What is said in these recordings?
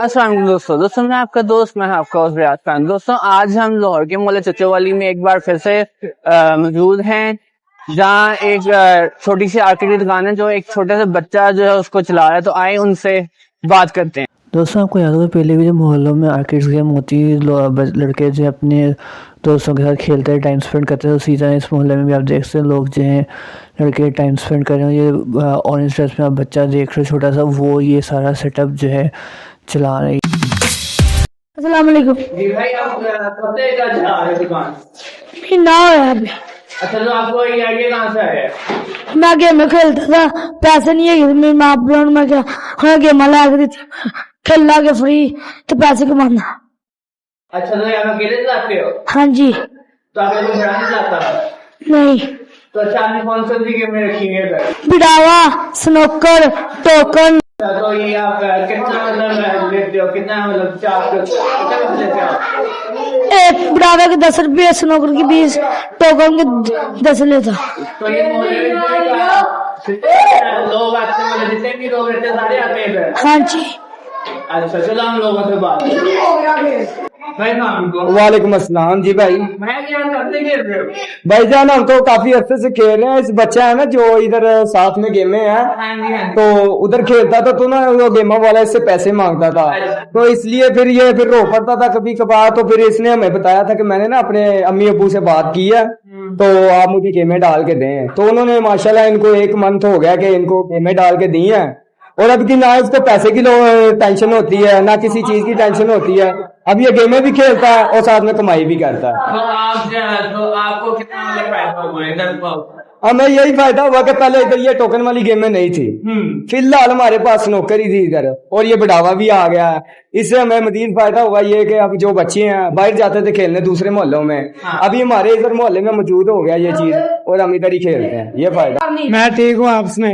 अस्सलाम वालेकुम दोस्तों मैं आपका दोस्त, मैं आपका रियाज खान। दोस्तों आज हम लाहौर के मोहल्ले चचोवाली में एक बार फिर से मौजूद हैं, जहाँ एक छोटी सी आर्केड की दुकान है जो एक छोटा सा बच्चा जो है उसको चला रहा है। तो आए उनसे बात करते हैं। दोस्तों आपको याद होगा पहले भी जो मोहल्लों में आर्केड गेम होती लड़के जो अपने दोस्तों के साथ खेलते हैं, टाइम स्पेंड करते हैं। उसी तरह इस मोहल्ले में भी आप देख सकते हैं लोग जो हैं लड़के टाइम स्पेंड कर रहे हैं। ये ऑरेंज ड्रेस में आप बच्चा देख रहे हो छोटा सा, वो ये सारा सेटअप जो है चला रही। अस्सलाम वालेकुम। जी भाई, आप कब से चला रहे दुकान? ना है अभी। अच्छा, तो आपको ये आइडिया कहाँ से आया? मैं गेम खेलता था, पैसे नहीं है मेरे माँ बाप ने, मैं क्या हाँ गेम ला के दी खेलना के फ्री तो पैसे कमाना। अच्छा, तो आप अकेले चलाते हो? हाँ जी। तो आपको कोई बड़ा नहीं चलाता? नहीं। तो अच्छा, आपने कौन सी गेम में रखी है? बिडावा, स्नोकर, टोकन। तो ये आप कितना मतलब लेते हो? कितना मतलब चार्ज लेते हो? एक बिडावे के 10 रुपये, स्नोकर की 20, टोकन के 10 लेता। तो ये लोग आते हैं, मतलब जितने भी लोग रहते हैं सारे आते हैं? हाँ जी। अच्छा, चलो हम लोगों से बात वालेकुम अस्सलाम। जी भाई, मैं क्या करते खेल रहे हो? भाईजान हम तो काफी अर्से से खेल रहे हैं। इस बच्चा है ना जो इधर साथ में गेमे है, हाँ जी, हाँ। तो उधर खेलता था तो ना वो गेमा वाला इससे पैसे मांगता था, तो इसलिए फिर ये फिर रो पड़ता था कभी कभार। तो फिर इसने हमें बताया था कि मैंने ना अपने अम्मी अबू से बात की है, तो आप मुझे गेमें डाल के दें। तो उन्होंने माशाल्लाह इनको 1 मंथ हो गया कि इनको गेमें डाल के दी हैं, और अब की ना इसको पैसे की टेंशन होती है ना किसी चीज की टेंशन होती है। अब ये गेमें भी खेलता है और साथ में कमाई भी करता है। तो आपको कितना मतलब फायदा हुआ इधर? हमें यही फायदा हुआ कि पहले इधर ये टोकन वाली गेमें नहीं थी, फिलहाल हमारे पास स्नोकर ही थी इधर, और ये बढ़ावा भी आ गया है। इससे हमें मजीद फायदा हुआ ये कि अब जो बच्चे हैं बाहर जाते थे खेलने दूसरे मोहल्लों में, अभी हमारे इधर मोहल्ले में मौजूद हो गया ये चीज, और हम इधर ही खेलते हैं। ये फायदा। मैं ठीक हूँ, आपने?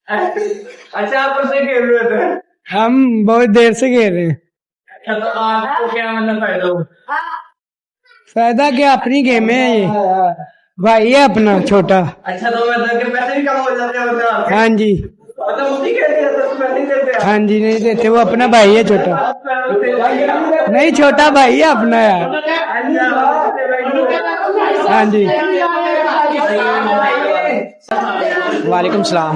अच्छा, आप कब से खेल रहे थे? हम बहुत देर से खेल रहे हैं। अच्छा, तो आपको क्या मतलब फायदा हुआ? फायदा क्या, अपनी गेम है ये, भाई है अपना छोटा। अच्छा, तो मतलब कि पैसे भी कम हो जाते हैं मतलब? हाँ जी। मतलब वो भी कहते हैं तो पैसे नहीं देते? हाँ जी, नहीं देते, वो अपना भाई है छोटा। नहीं, छोटा भाई है अपना यार। हाँ जी। वालेकुम सलाम।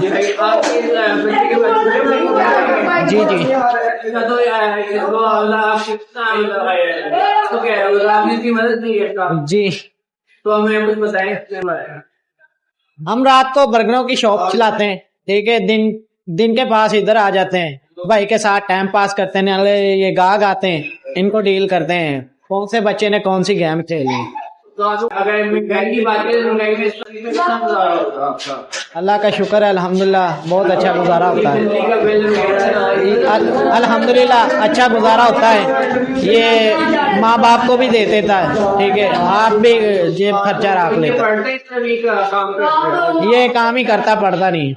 जी जी। की मदद नहीं है जी। तो हमें कुछ बताएं। हम रात को बर्गरों की शॉप चलाते हैं, ठीक है। दिन के पास इधर आ जाते हैं, भाई के साथ टाइम पास करते हैं। नाले ये गाहक आते हैं, इनको डील करते हैं कौन से बच्चे ने कौन सी गेम खेली। तो अगर महंगाई की बात करें तो महंगाई में कितना गुजारा होता है? अल्लाह का शुक्र है, अल्हम्दुलिल्लाह बहुत अच्छा गुजारा होता है। अल्हम्दुलिल्लाह अच्छा गुजारा होता है। ये माँ बाप को भी दे देता है, ठीक है। आप भी जेब खर्चा रख लेते हैं। ये काम ही करता, पड़ता नहीं।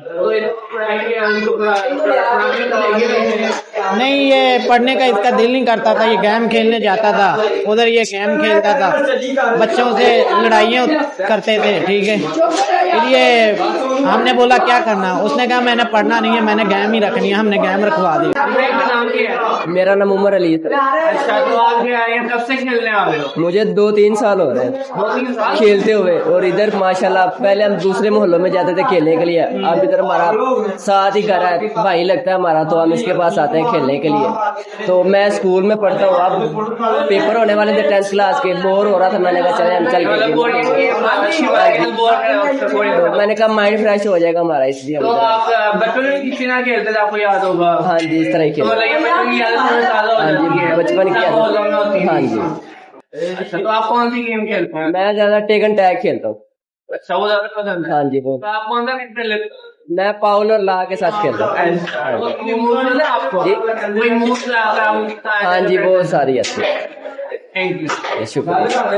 नहीं, ये पढ़ने का इसका दिल नहीं करता था, ये गेम खेलने जाता था उधर, ये गेम खेलता था, बच्चों से लड़ाइयाँ करते थे, ठीक है। फिर ये हमने बोला क्या करना, उसने कहा मैंने पढ़ना नहीं है, मैंने गेम ही रखनी है। हमने गेम रखवा दी। मेरा नाम उमर अली है। अच्छा, तो आप कब से खेलने वाले हो? मुझे 2-3 साल हो रहे हैं खेलते हुए, और इधर माशाल्लाह पहले हम दूसरे मोहल्लों में जाते थे खेलने के लिए, अब इधर हमारा साथ ही घर है, भाई लगता है हमारा, तो हम इसके पास आते हैं खेलने के लिए। तो मैं स्कूल में पढ़ता हूँ, अब पेपर होने वाले थे 10th क्लास के, बोर हो रहा था, मैंने कहा चले हम चल के, मैंने कहा माइंड फ्रेश हो जाएगा हमारा, इसलिए। तो आप बचपन में किसी ना खेलते थे, आपको याद होगा? हाँ जी, इस तरह तो बचपन की याद बचपन की याद। हाँ जी। अच्छा, तो आप कौन सी गेम खेलते हैं? मैं ज्यादा टेकन टैग खेलता हूँ। अच्छा, वो ज्यादा पसंद है? हाँ जी। वो तो आप कौन सा खेलते हैं? मैं पाउल और ला के साथ खेलता हूँ। हाँ जी, वो सारी अच्छी। थैंक यू, शुक्रिया।